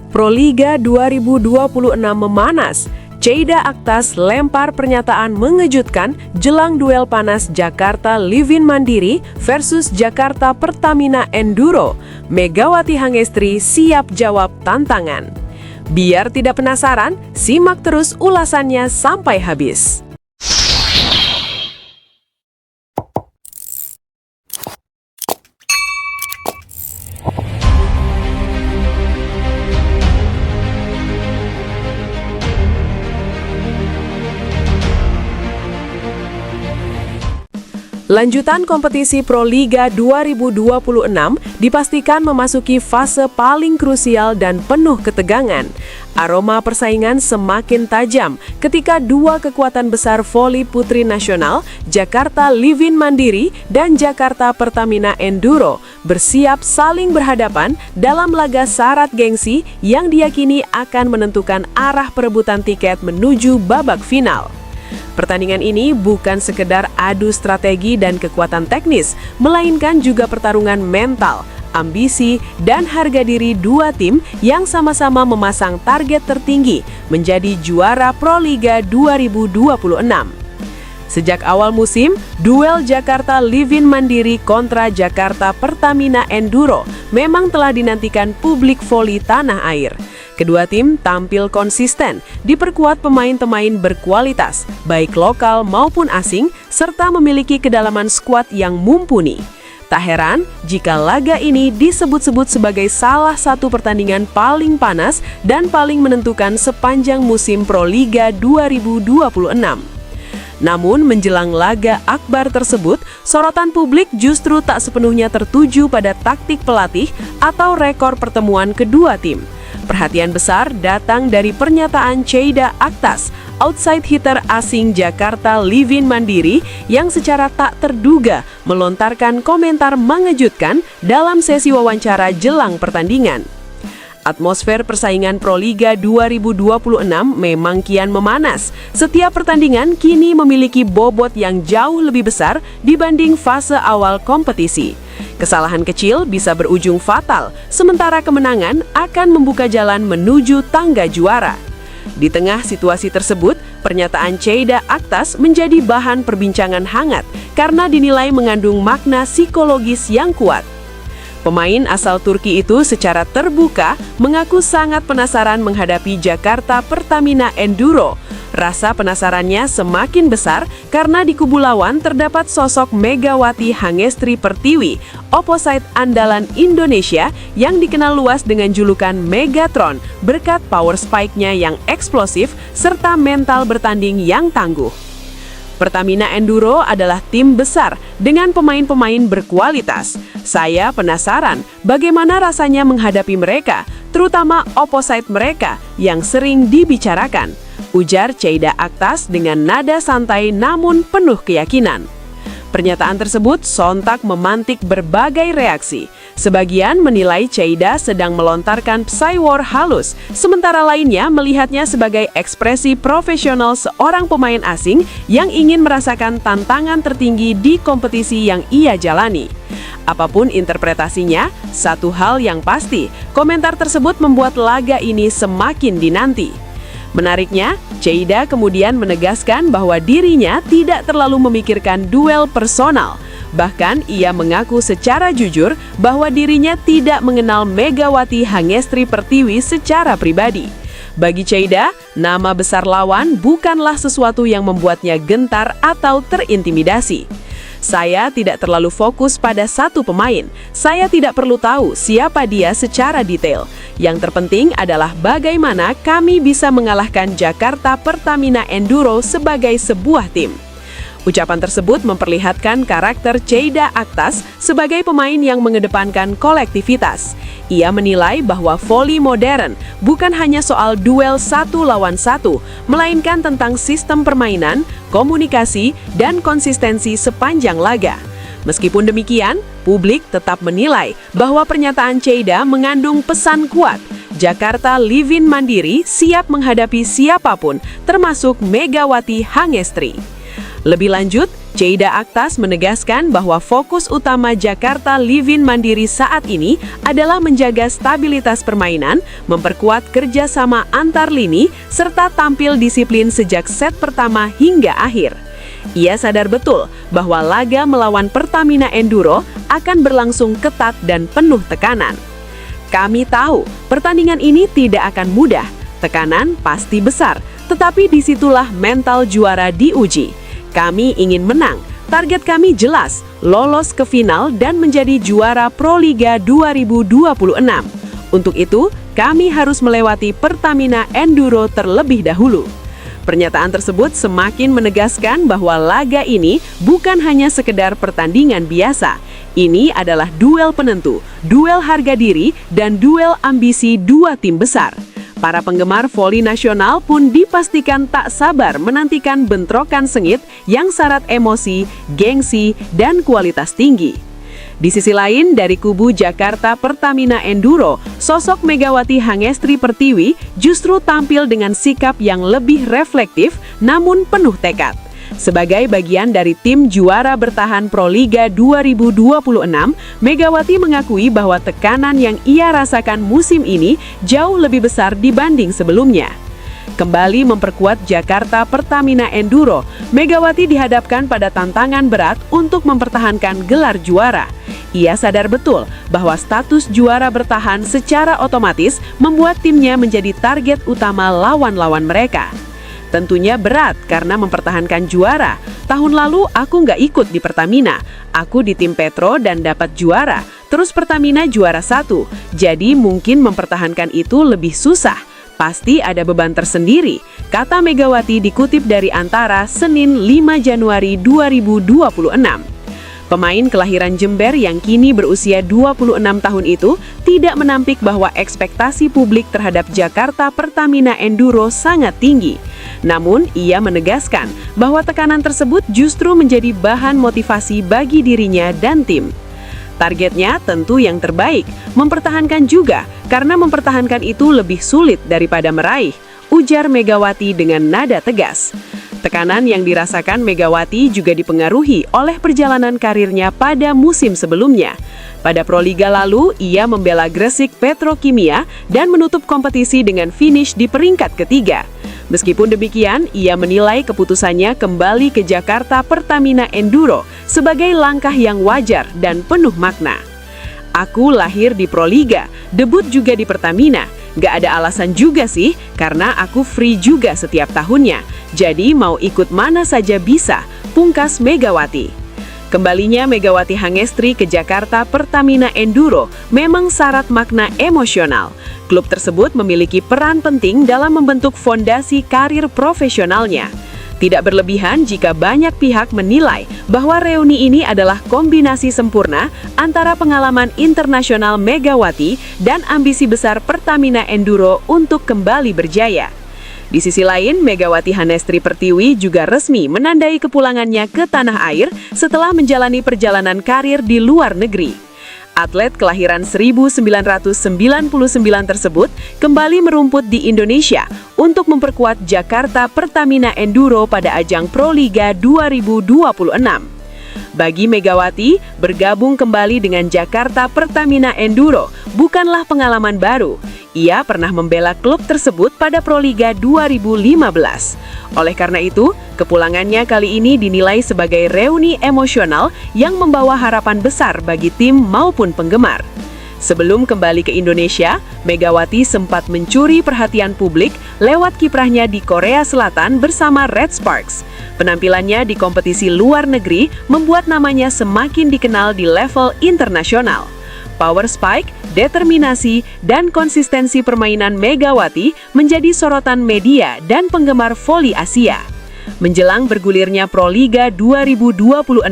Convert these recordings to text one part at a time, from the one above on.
Proliga 2026 memanas. Cheida Aktas lempar pernyataan mengejutkan jelang duel panas Jakarta Livin Mandiri versus Jakarta Pertamina Enduro. Megawati Hangestri siap jawab tantangan. Biar tidak penasaran, simak terus ulasannya sampai habis. Lanjutan kompetisi Proliga 2026 dipastikan memasuki fase paling krusial dan penuh ketegangan. Aroma persaingan semakin tajam ketika dua kekuatan besar voli putri nasional, Jakarta Livin Mandiri dan Jakarta Pertamina Enduro, bersiap saling berhadapan dalam laga syarat gengsi yang diyakini akan menentukan arah perebutan tiket menuju babak final. Pertandingan ini bukan sekedar adu strategi dan kekuatan teknis, melainkan juga pertarungan mental, ambisi, dan harga diri dua tim yang sama-sama memasang target tertinggi menjadi juara Proliga 2026. Sejak awal musim, duel Jakarta Livin Mandiri kontra Jakarta Pertamina Enduro memang telah dinantikan publik voli tanah air. Kedua tim tampil konsisten, diperkuat pemain-pemain berkualitas, baik lokal maupun asing, serta memiliki kedalaman skuad yang mumpuni. Tak heran jika laga ini disebut-sebut sebagai salah satu pertandingan paling panas dan paling menentukan sepanjang musim Proliga 2026. Namun menjelang laga akbar tersebut, sorotan publik justru tak sepenuhnya tertuju pada taktik pelatih atau rekor pertemuan kedua tim. Perhatian besar datang dari pernyataan Cheida Aktas, outside hitter asing Jakarta Livin Mandiri, yang secara tak terduga melontarkan komentar mengejutkan dalam sesi wawancara jelang pertandingan. Atmosfer persaingan Proliga 2026 memang kian memanas. Setiap pertandingan kini memiliki bobot yang jauh lebih besar dibanding fase awal kompetisi. Kesalahan kecil bisa berujung fatal, sementara kemenangan akan membuka jalan menuju tangga juara. Di tengah situasi tersebut, pernyataan Cheida Aktas menjadi bahan perbincangan hangat karena dinilai mengandung makna psikologis yang kuat. Pemain asal Turki itu secara terbuka mengaku sangat penasaran menghadapi Jakarta Pertamina Enduro. Rasa penasarannya semakin besar karena di kubu lawan terdapat sosok Megawati Hangestri Pertiwi, opposite andalan Indonesia yang dikenal luas dengan julukan Megatron berkat power spike-nya yang eksplosif serta mental bertanding yang tangguh. Pertamina Enduro adalah tim besar dengan pemain-pemain berkualitas. Saya penasaran bagaimana rasanya menghadapi mereka, terutama opposite mereka yang sering dibicarakan, ujar Cheida Aktas dengan nada santai namun penuh keyakinan. Pernyataan tersebut sontak memantik berbagai reaksi. Sebagian menilai Cheida sedang melontarkan psywar halus, sementara lainnya melihatnya sebagai ekspresi profesional seorang pemain asing yang ingin merasakan tantangan tertinggi di kompetisi yang ia jalani. Apapun interpretasinya, satu hal yang pasti, komentar tersebut membuat laga ini semakin dinanti. Menariknya, Cheida kemudian menegaskan bahwa dirinya tidak terlalu memikirkan duel personal. Bahkan ia mengaku secara jujur bahwa dirinya tidak mengenal Megawati Hangestri Pertiwi secara pribadi. Bagi Cheida, nama besar lawan bukanlah sesuatu yang membuatnya gentar atau terintimidasi. Saya tidak terlalu fokus pada satu pemain. Saya tidak perlu tahu siapa dia secara detail. Yang terpenting adalah bagaimana kami bisa mengalahkan Jakarta Pertamina Enduro sebagai sebuah tim. Ucapan tersebut memperlihatkan karakter Cheida Aktas sebagai pemain yang mengedepankan kolektivitas. Ia menilai bahwa voli modern bukan hanya soal duel satu lawan satu, melainkan tentang sistem permainan, komunikasi, dan konsistensi sepanjang laga. Meskipun demikian, publik tetap menilai bahwa pernyataan Cheida mengandung pesan kuat. Jakarta Livin Mandiri siap menghadapi siapapun, termasuk Megawati Hangestri. Lebih lanjut, Ceida Aktas menegaskan bahwa fokus utama Jakarta Livin Mandiri saat ini adalah menjaga stabilitas permainan, memperkuat kerjasama antar lini, serta tampil disiplin sejak set pertama hingga akhir. Ia sadar betul bahwa laga melawan Pertamina Enduro akan berlangsung ketat dan penuh tekanan. Kami tahu pertandingan ini tidak akan mudah, tekanan pasti besar, tetapi disitulah mental juara diuji. Kami ingin menang, target kami jelas, lolos ke final dan menjadi juara Proliga 2026. Untuk itu, kami harus melewati Pertamina Enduro terlebih dahulu. Pernyataan tersebut semakin menegaskan bahwa laga ini bukan hanya sekedar pertandingan biasa. Ini adalah duel penentu, duel harga diri, dan duel ambisi dua tim besar. Para penggemar voli nasional pun dipastikan tak sabar menantikan bentrokan sengit yang syarat emosi, gengsi, dan kualitas tinggi. Di sisi lain, dari kubu Jakarta Pertamina Enduro, sosok Megawati Hangestri Pertiwi justru tampil dengan sikap yang lebih reflektif namun penuh tekad. Sebagai bagian dari tim juara bertahan Proliga 2026, Megawati mengakui bahwa tekanan yang ia rasakan musim ini jauh lebih besar dibanding sebelumnya. Kembali memperkuat Jakarta Pertamina Enduro, Megawati dihadapkan pada tantangan berat untuk mempertahankan gelar juara. Ia sadar betul bahwa status juara bertahan secara otomatis membuat timnya menjadi target utama lawan-lawan mereka. Tentunya berat karena mempertahankan juara. Tahun lalu aku nggak ikut di Pertamina. Aku di tim Petro dan dapat juara. Terus Pertamina juara 1. Jadi mungkin mempertahankan itu lebih susah. Pasti ada beban tersendiri, kata Megawati dikutip dari Antara Senin 5 Januari 2026. Pemain kelahiran Jember yang kini berusia 26 tahun itu tidak menampik bahwa ekspektasi publik terhadap Jakarta Pertamina Enduro sangat tinggi. Namun, ia menegaskan bahwa tekanan tersebut justru menjadi bahan motivasi bagi dirinya dan tim. Targetnya tentu yang terbaik, mempertahankan juga, karena mempertahankan itu lebih sulit daripada meraih, ujar Megawati dengan nada tegas. Tekanan yang dirasakan Megawati juga dipengaruhi oleh perjalanan karirnya pada musim sebelumnya. Pada Proliga lalu, ia membela Gresik Petrokimia dan menutup kompetisi dengan finish di peringkat ketiga. Meskipun demikian, ia menilai keputusannya kembali ke Jakarta Pertamina Enduro sebagai langkah yang wajar dan penuh makna. Aku lahir di Proliga, debut juga di Pertamina. Gak ada alasan juga sih, karena aku free juga setiap tahunnya. Jadi mau ikut mana saja bisa, pungkas Megawati. Kembalinya Megawati Hangestri ke Jakarta Pertamina Enduro memang syarat makna emosional. Klub tersebut memiliki peran penting dalam membentuk fondasi karir profesionalnya. Tidak berlebihan jika banyak pihak menilai bahwa reuni ini adalah kombinasi sempurna antara pengalaman internasional Megawati dan ambisi besar Pertamina Enduro untuk kembali berjaya. Di sisi lain, Megawati Hangestri Pertiwi juga resmi menandai kepulangannya ke tanah air setelah menjalani perjalanan karir di luar negeri. Atlet kelahiran 1999 tersebut kembali merumput di Indonesia untuk memperkuat Jakarta Pertamina Enduro pada ajang Proliga 2026. Bagi Megawati, bergabung kembali dengan Jakarta Pertamina Enduro bukanlah pengalaman baru. Ia pernah membela klub tersebut pada Proliga 2015. Oleh karena itu, kepulangannya kali ini dinilai sebagai reuni emosional yang membawa harapan besar bagi tim maupun penggemar. Sebelum kembali ke Indonesia, Megawati sempat mencuri perhatian publik lewat kiprahnya di Korea Selatan bersama Red Sparks. Penampilannya di kompetisi luar negeri membuat namanya semakin dikenal di level internasional. Power spike, determinasi, dan konsistensi permainan Megawati menjadi sorotan media dan penggemar voli Asia. Menjelang bergulirnya Proliga 2026,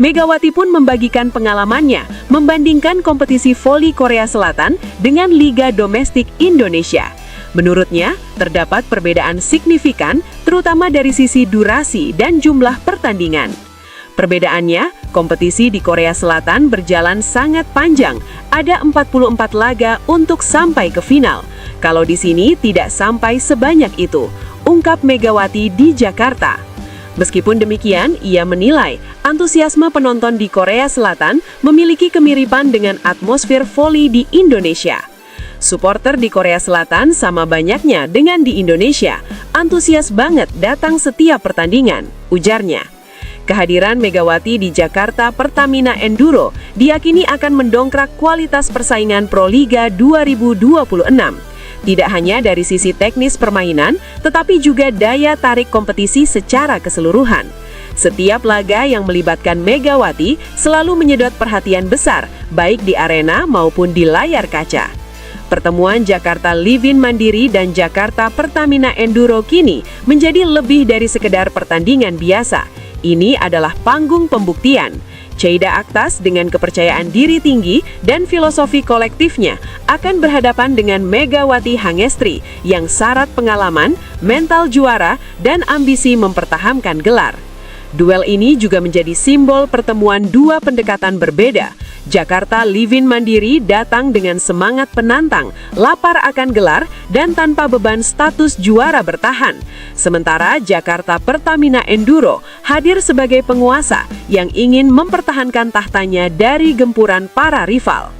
Megawati pun membagikan pengalamannya membandingkan kompetisi voli Korea Selatan dengan Liga Domestik Indonesia. Menurutnya, terdapat perbedaan signifikan terutama dari sisi durasi dan jumlah pertandingan. Perbedaannya, kompetisi di Korea Selatan berjalan sangat panjang, ada 44 laga untuk sampai ke final. Kalau di sini tidak sampai sebanyak itu, ungkap Megawati di Jakarta. Meskipun demikian, ia menilai antusiasme penonton di Korea Selatan memiliki kemiripan dengan atmosfer voli di Indonesia. Supporter di Korea Selatan sama banyaknya dengan di Indonesia, antusias banget datang setiap pertandingan, ujarnya. Kehadiran Megawati di Jakarta Pertamina Enduro diyakini akan mendongkrak kualitas persaingan Proliga 2026. Tidak hanya dari sisi teknis permainan, tetapi juga daya tarik kompetisi secara keseluruhan. Setiap laga yang melibatkan Megawati selalu menyedot perhatian besar, baik di arena maupun di layar kaca. Pertemuan Jakarta Livin Mandiri dan Jakarta Pertamina Enduro kini menjadi lebih dari sekedar pertandingan biasa. Ini adalah panggung pembuktian. Cheida Aktas dengan kepercayaan diri tinggi dan filosofi kolektifnya akan berhadapan dengan Megawati Hangestri yang syarat pengalaman, mental juara, dan ambisi mempertahankan gelar. Duel ini juga menjadi simbol pertemuan dua pendekatan berbeda. Jakarta Livin Mandiri datang dengan semangat penantang, lapar akan gelar, dan tanpa beban status juara bertahan. Sementara Jakarta Pertamina Enduro hadir sebagai penguasa yang ingin mempertahankan tahtanya dari gempuran para rival.